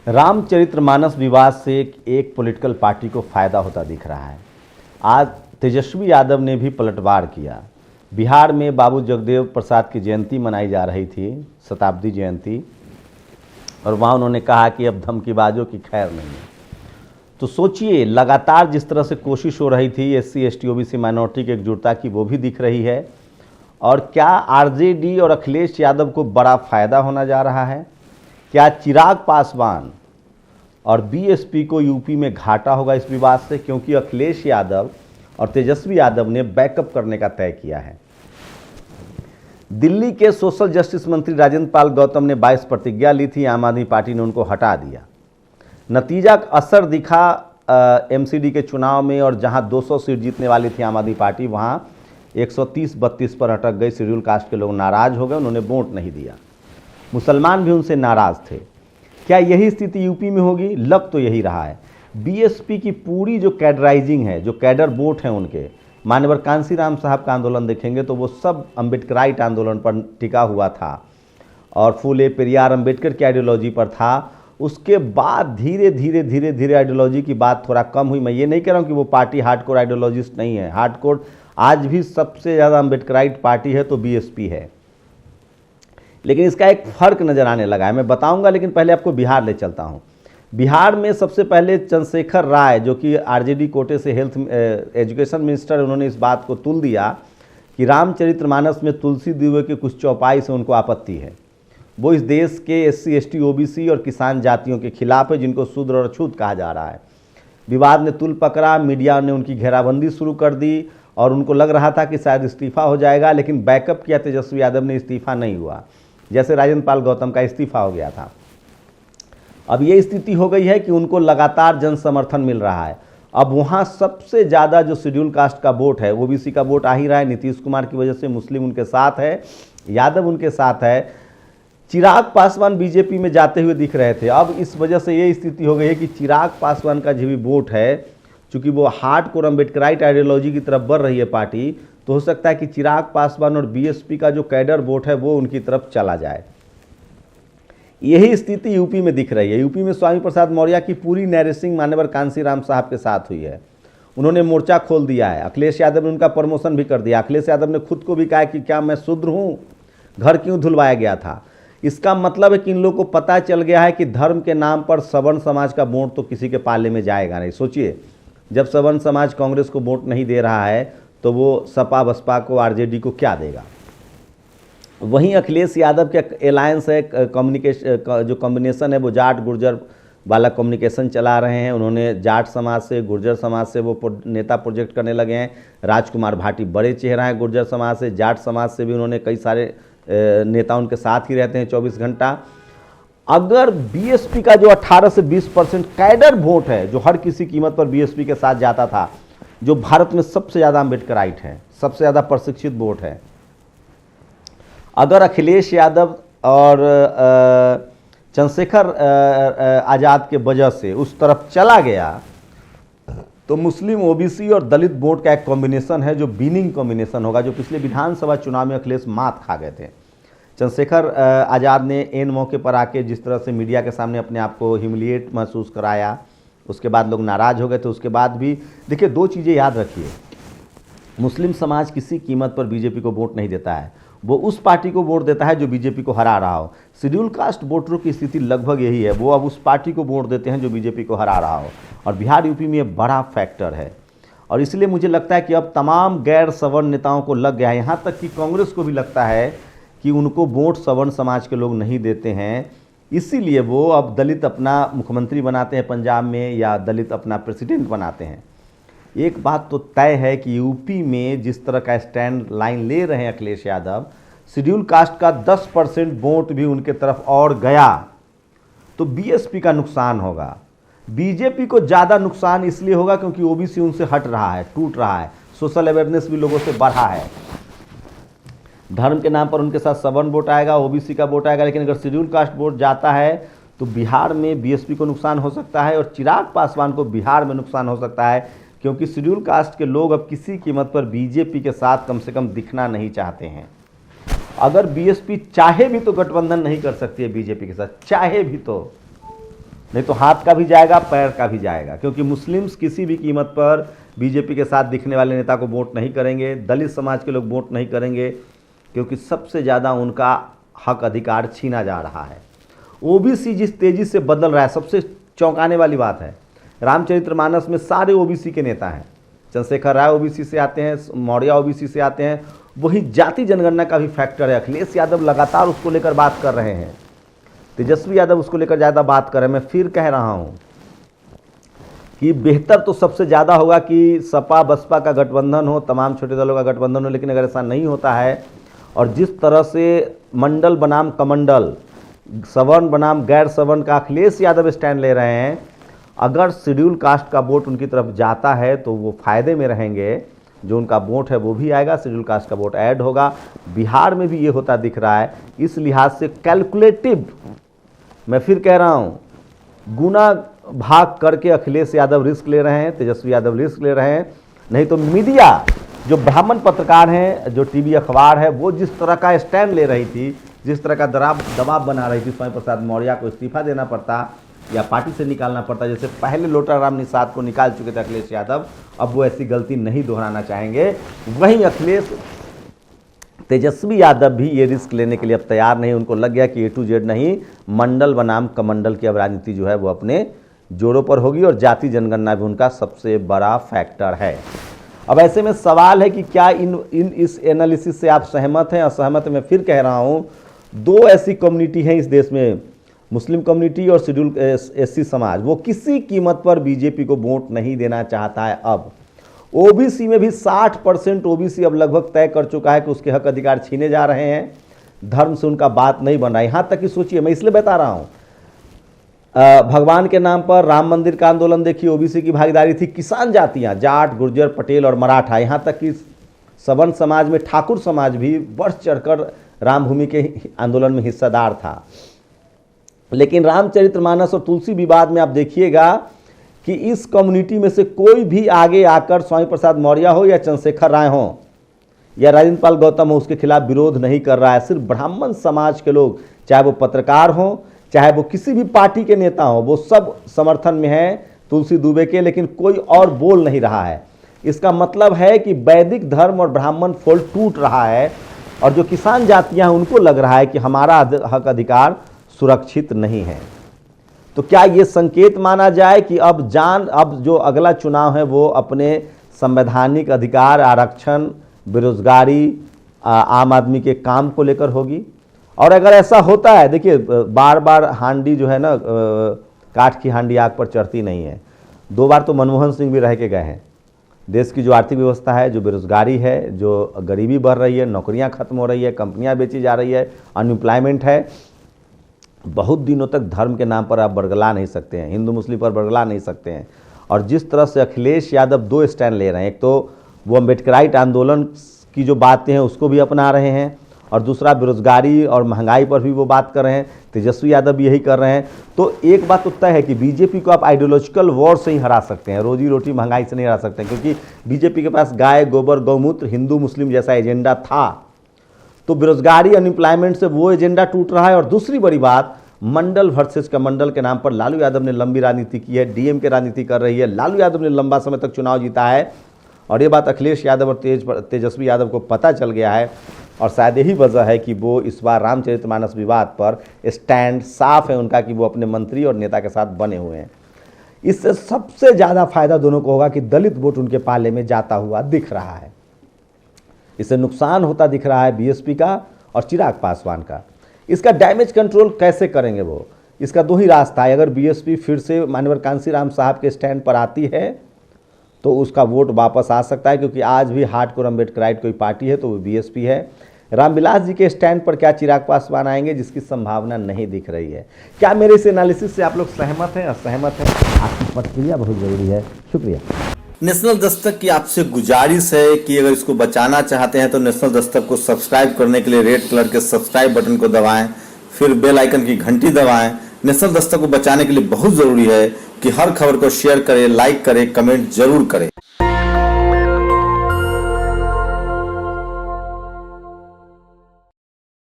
रामचरितमानस विवाद से एक पॉलिटिकल पार्टी को फायदा होता दिख रहा है। आज तेजस्वी यादव ने भी पलटवार किया। बिहार में बाबू जगदेव प्रसाद की जयंती मनाई जा रही थी, शताब्दी जयंती, और वहाँ उन्होंने कहा कि अब धमकीबाजों की खैर नहीं है। तो सोचिए, लगातार जिस तरह से कोशिश हो रही थी SC ST OBC माइनॉरिटी की एकजुटता की, वो भी दिख रही है। और क्या RJD और अखिलेश यादव को बड़ा फायदा होना जा रहा है? क्या चिराग पासवान और BSP को यूपी में घाटा होगा इस विवाद से? क्योंकि अखिलेश यादव और तेजस्वी यादव ने बैकअप करने का तय किया है। दिल्ली के सोशल जस्टिस मंत्री राजेंद्र पाल गौतम ने 22 प्रतिज्ञा ली थी, आम आदमी पार्टी ने उनको हटा दिया। नतीजा असर दिखा MCD के चुनाव में, और जहां 200 सीट जीतने वाली थी आम आदमी पार्टी, वहां 130-32 पर अटक गई। शेड्यूल कास्ट के लोग नाराज हो गए, उन्होंने वोट नहीं दिया। मुसलमान भी उनसे नाराज थे। क्या यही स्थिति यूपी में होगी? लग तो यही रहा है। BSP की पूरी जो कैडराइजिंग है, जो कैडर वोट हैं उनके, माननीय कांसीराम साहब का आंदोलन देखेंगे तो वो सब अम्बेडकराइट आंदोलन पर टिका हुआ था और फूले पेरियार अम्बेडकर की आइडियोलॉजी पर था। उसके बाद धीरे धीरे आइडियोलॉजी की बात थोड़ा कम हुई। मैं ये नहीं कह रहा हूँ कि वो पार्टी हार्डकोर आइडियोलॉजिस्ट नहीं है। हार्डकोर आज भी सबसे ज़्यादा अम्बेडकराइट पार्टी है तो BSP है, लेकिन इसका एक फ़र्क नज़र आने लगा है। मैं बताऊंगा, लेकिन पहले आपको बिहार ले चलता हूं। बिहार में सबसे पहले चंद्रशेखर राय, जो कि RJD कोटे से हेल्थ एजुकेशन मिनिस्टर, उन्होंने इस बात को तुल दिया कि रामचरितमानस में तुलसी दिव्य के कुछ चौपाई से उनको आपत्ति है। वो इस देश के SC ST OBC और किसान जातियों के खिलाफ है, जिनको शूद्र और अछूत कहा जा रहा है। विवाद ने तुल पकड़ा, मीडिया ने उनकी घेराबंदी शुरू कर दी और उनको लग रहा था कि शायद इस्तीफा हो जाएगा, लेकिन बैकअप किया तेजस्वी यादव ने, इस्तीफा नहीं हुआ। जैसे राजेंद्र पाल गौतम का इस्तीफा हो गया था। अब ये स्थिति हो गई है कि उनको लगातार जन समर्थन मिल रहा है। अब वहाँ सबसे ज़्यादा जो शेड्यूल कास्ट का वोट है, OBC का वोट आ ही रहा है। नीतीश कुमार की वजह से मुस्लिम उनके साथ है, यादव उनके साथ है। चिराग पासवान BJP में जाते हुए दिख रहे थे। अब इस वजह से ये स्थिति हो गई है कि चिराग पासवान का जो भी वोट है, चूँकि वो हार्डकोर अम्बेडकराइट आइडियोलॉजी की तरफ बढ़ रही है पार्टी, तो हो सकता है कि चिराग पासवान और BSP का जो कैडर वोट है वो उनकी तरफ चला जाए। यही स्थिति यूपी में दिख रही है। यूपी में स्वामी प्रसाद मौर्य की पूरी नैरेसिंग मान्यवर कांसीराम साहब के साथ हुई है। उन्होंने मोर्चा खोल दिया है। अखिलेश यादव ने उनका प्रमोशन भी कर दिया। अखिलेश यादव ने खुद को भी कहा कि क्या मैं शूद्र हूँ, घर क्यों धुलवाया गया था। इसका मतलब है कि इन लोगों को पता चल गया है कि धर्म के नाम पर सवर्ण समाज का वोट तो किसी के पाले में जाएगा नहीं। सोचिए, जब सवर्ण समाज कांग्रेस को वोट नहीं दे रहा है तो वो सपा बसपा को, RJD को क्या देगा। वहीं अखिलेश यादव के अलायंस है, कम्युनिकेशन जो कॉम्बिनेशन है, वो जाट गुर्जर वाला कम्युनिकेशन चला रहे हैं। उन्होंने जाट समाज से, गुर्जर समाज से वो नेता प्रोजेक्ट करने लगे हैं। राजकुमार भाटी बड़े चेहरा हैं गुर्जर समाज से, जाट समाज से भी उन्होंने कई सारे नेता उनके साथ ही रहते हैं 24 घंटा। अगर BSP का जो 18 से 20% कैडर वोट है, जो हर किसी कीमत पर BSP के साथ जाता था, जो भारत में सबसे ज़्यादा अम्बेडकराइट है, सबसे ज़्यादा प्रशिक्षित वोट है, अगर अखिलेश यादव और चंद्रशेखर आज़ाद के वजह से उस तरफ चला गया, तो मुस्लिम, OBC और दलित वोट का एक कॉम्बिनेशन है जो विनिंग कॉम्बिनेशन होगा, जो पिछले विधानसभा चुनाव में अखिलेश मात खा गए थे। चंद्रशेखर आज़ाद ने एन मौके पर आके जिस तरह से मीडिया के सामने अपने आप को ह्यूमिलिएट महसूस कराया, उसके बाद लोग नाराज़ हो गए थे। उसके बाद भी देखिए, दो चीज़ें याद रखिए। मुस्लिम समाज किसी कीमत पर BJP को वोट नहीं देता है, वो उस पार्टी को वोट देता है जो BJP को हरा रहा हो। शेड्यूल कास्ट वोटरों की स्थिति लगभग यही है, वो अब उस पार्टी को वोट देते हैं जो BJP को हरा रहा हो। और बिहार यूपी में ये बड़ा फैक्टर है, और इसलिए मुझे लगता है कि अब तमाम गैर सवर्ण नेताओं को लग गया है, यहाँ तक कि कांग्रेस को भी लगता है कि उनको वोट सवर्ण समाज के लोग नहीं देते हैं। इसीलिए वो अब दलित अपना मुख्यमंत्री बनाते हैं पंजाब में, या दलित अपना प्रेसिडेंट बनाते हैं। एक बात तो तय है कि यूपी में जिस तरह का स्टैंड लाइन ले रहे हैं अखिलेश यादव, शेड्यूल कास्ट का 10% वोट भी उनके तरफ और गया तो BSP का नुकसान होगा। BJP को ज़्यादा नुकसान इसलिए होगा क्योंकि OBC उनसे हट रहा है, टूट रहा है। सोशल अवेयरनेस भी लोगों से बढ़ा है। धर्म के नाम पर उनके साथ सवर्ण वोट आएगा, OBC का वोट आएगा, लेकिन अगर शेड्यूल कास्ट वोट जाता है तो बिहार में BSP को नुकसान हो सकता है और चिराग पासवान को बिहार में नुकसान हो सकता है, क्योंकि शेड्यूल कास्ट के लोग अब किसी कीमत पर BJP के साथ कम से कम दिखना नहीं चाहते हैं। अगर BSP चाहे भी तो गठबंधन नहीं कर सकती है BJP के साथ, चाहे भी तो। नहीं तो हाथ का भी जाएगा, पैर का भी जाएगा, क्योंकि मुस्लिम्स किसी भी कीमत पर बीजेपी के साथ दिखने वाले नेता को वोट नहीं करेंगे, दलित समाज के लोग वोट नहीं करेंगे, क्योंकि सबसे ज़्यादा उनका हक अधिकार छीना जा रहा है। ओबीसी जिस तेज़ी से बदल रहा है, सबसे चौंकाने वाली बात है, रामचरितमानस में सारे ओबीसी के नेता हैं। चंद्रशेखर राय ओबीसी से आते हैं, मौर्य ओबीसी से आते हैं। वही जाति जनगणना का भी फैक्टर है। अखिलेश यादव लगातार उसको लेकर बात कर रहे हैं, तेजस्वी यादव उसको लेकर ज़्यादा बात कर रहे हैं। मैं फिर कह रहा हूँ कि बेहतर तो सबसे ज़्यादा होगा कि सपा बसपा का गठबंधन हो, तमाम छोटे दलों का गठबंधन हो, लेकिन अगर ऐसा नहीं होता है और जिस तरह से मंडल बनाम कमंडल, सवर्ण बनाम गैर सवर्ण का अखिलेश यादव स्टैंड ले रहे हैं, अगर शेड्यूल कास्ट का वोट उनकी तरफ जाता है तो वो फायदे में रहेंगे। जो उनका वोट है वो भी आएगा, शेड्यूल कास्ट का वोट ऐड होगा। बिहार में भी ये होता दिख रहा है। इस लिहाज से कैलकुलेटिव, मैं फिर कह रहा हूँ, गुना भाग करके अखिलेश यादव रिस्क ले रहे हैं, तेजस्वी यादव रिस्क ले रहे हैं। नहीं तो मीडिया, जो ब्राह्मण पत्रकार हैं, जो टीवी अखबार है, वो जिस तरह का स्टैंड ले रही थी, जिस तरह का दबाव बना रही थी, स्वामी प्रसाद मौर्य को इस्तीफा देना पड़ता या पार्टी से निकालना पड़ता, जैसे पहले लोटाराम निषाद को निकाल चुके थे अखिलेश यादव, अब वो ऐसी गलती नहीं दोहराना चाहेंगे। वहीं अखिलेश तेजस्वी यादव भी ये रिस्क लेने के लिए अब तैयार नहीं। उनको लग गया कि ए टू जेड नहीं, मंडल बनाम कमंडल की अब राजनीति जो है वो अपने जोरों पर होगी और जाति जनगणना भी उनका सबसे बड़ा फैक्टर है। अब ऐसे में सवाल है कि क्या इस एनालिसिस से आप सहमत हैं? असहमत हैं? मैं फिर कह रहा हूँ, दो ऐसी कम्युनिटी हैं इस देश में, मुस्लिम कम्युनिटी और शेड्यूल एससी समाज, वो किसी कीमत पर बीजेपी को वोट नहीं देना चाहता है। अब ओबीसी में भी 60% ओबीसी अब लगभग तय कर चुका है कि उसके हक अधिकार छीने जा रहे हैं। धर्म से उनका बात नहीं बन रहा है। यहाँ तक कि सोचिए, मैं इसलिए बता रहा हूँ, भगवान के नाम पर राम मंदिर का आंदोलन देखिए, ओबीसी की भागीदारी थी। किसान जातियाँ, जाट, गुर्जर, पटेल और मराठा, यहाँ तक कि सवर्ण समाज में ठाकुर समाज भी बढ़ चढ़कर रामभूमि के आंदोलन में हिस्सेदार था। लेकिन रामचरितमानस और तुलसी विवाद में आप देखिएगा कि इस कम्युनिटी में से कोई भी आगे आकर स्वामी प्रसाद मौर्य हो या चंद्रशेखर राय हो या राजेंद्र पाल गौतम हो, उसके खिलाफ विरोध नहीं कर रहा है। सिर्फ ब्राह्मण समाज के लोग, चाहे वो पत्रकार हों, चाहे वो किसी भी पार्टी के नेता हों, वो सब समर्थन में हैं तुलसी दुबे के, लेकिन कोई और बोल नहीं रहा है। इसका मतलब है कि वैदिक धर्म और ब्राह्मण फोल्ड टूट रहा है और जो किसान जातियाँ हैं उनको लग रहा है कि हमारा हक अधिकार सुरक्षित नहीं है। तो क्या ये संकेत माना जाए कि अब जो अगला चुनाव है वो अपने संवैधानिक अधिकार, आरक्षण, बेरोजगारी, आम आदमी के काम को लेकर होगी? और अगर ऐसा होता है, देखिए बार बार हांडी जो है ना, काठ की हांडी आग पर चढ़ती नहीं है। 2 बार तो मनमोहन सिंह भी रह के गए हैं। देश की जो आर्थिक व्यवस्था है, जो बेरोजगारी है, जो गरीबी बढ़ रही है, नौकरियां खत्म हो रही है, कंपनियां बेची जा रही है, अनएम्प्लॉयमेंट है, बहुत दिनों तक धर्म के नाम पर आप बरगला नहीं सकते हैं, हिंदू मुस्लिम पर बरगला नहीं सकते हैं। और जिस तरह से अखिलेश यादव 2 स्टैंड ले रहे हैं, एक तो वो अम्बेडकराइट आंदोलन की जो बातें हैं उसको भी अपना रहे हैं, और दूसरा बेरोजगारी और महंगाई पर भी वो बात कर रहे हैं। तेजस्वी यादव भी यही कर रहे हैं। तो एक बात तो तय है कि बीजेपी को आप आइडियोलॉजिकल वॉर से ही हरा सकते हैं, रोजी रोटी महंगाई से नहीं हरा सकते हैं, क्योंकि बीजेपी के पास गाय, गोबर, गौमूत्र, हिंदू मुस्लिम जैसा एजेंडा था। तो बेरोजगारी, अनएम्प्लॉयमेंट से वो एजेंडा टूट रहा है। और दूसरी बड़ी बात, मंडल वर्सेस कमंडल के नाम पर लालू यादव ने लंबी राजनीति की है, डीएम के राजनीति कर रही है। लालू यादव ने लंबा समय तक चुनाव जीता है और ये बात अखिलेश यादव और तेजस्वी यादव को पता चल गया है। और शायद यही वजह है कि वो इस बार रामचरितमानस विवाद पर स्टैंड साफ है उनका कि वो अपने मंत्री और नेता के साथ बने हुए हैं। इससे सबसे ज़्यादा फायदा दोनों को होगा कि दलित वोट उनके पाले में जाता हुआ दिख रहा है। इससे नुकसान होता दिख रहा है बीएसपी का और चिराग पासवान का। इसका डैमेज कंट्रोल कैसे करेंगे वो? इसका 2 ही रास्ता है। अगर बीएसपी फिर से मानवर कांसीराम साहब के स्टैंड पर आती है तो उसका वोट वापस आ सकता है, क्योंकि आज भी हार्डकोर अम्बेडकराइट कोई पार्टी है तो वो बीएसपी है। रामविलास जी के स्टैंड पर क्या चिराग पासवान आएंगे, जिसकी संभावना नहीं दिख रही है। क्या मेरे इस एनालिसिस से आप लोग सहमत हैं, असहमत हैं? आपकी प्रतिक्रिया बहुत जरूरी है। शुक्रिया। नेशनल दस्तक की आपसे गुजारिश है कि अगर इसको बचाना चाहते हैं तो नेशनल दस्तक को सब्सक्राइब करने के लिए रेड कलर के सब्सक्राइब बटन को दबाएं, फिर बेल आइकन की घंटी दबाएं। नेशनल दस्तक को बचाने के लिए बहुत जरूरी है कि हर खबर को शेयर करें, लाइक करें, कमेंट जरूर करें।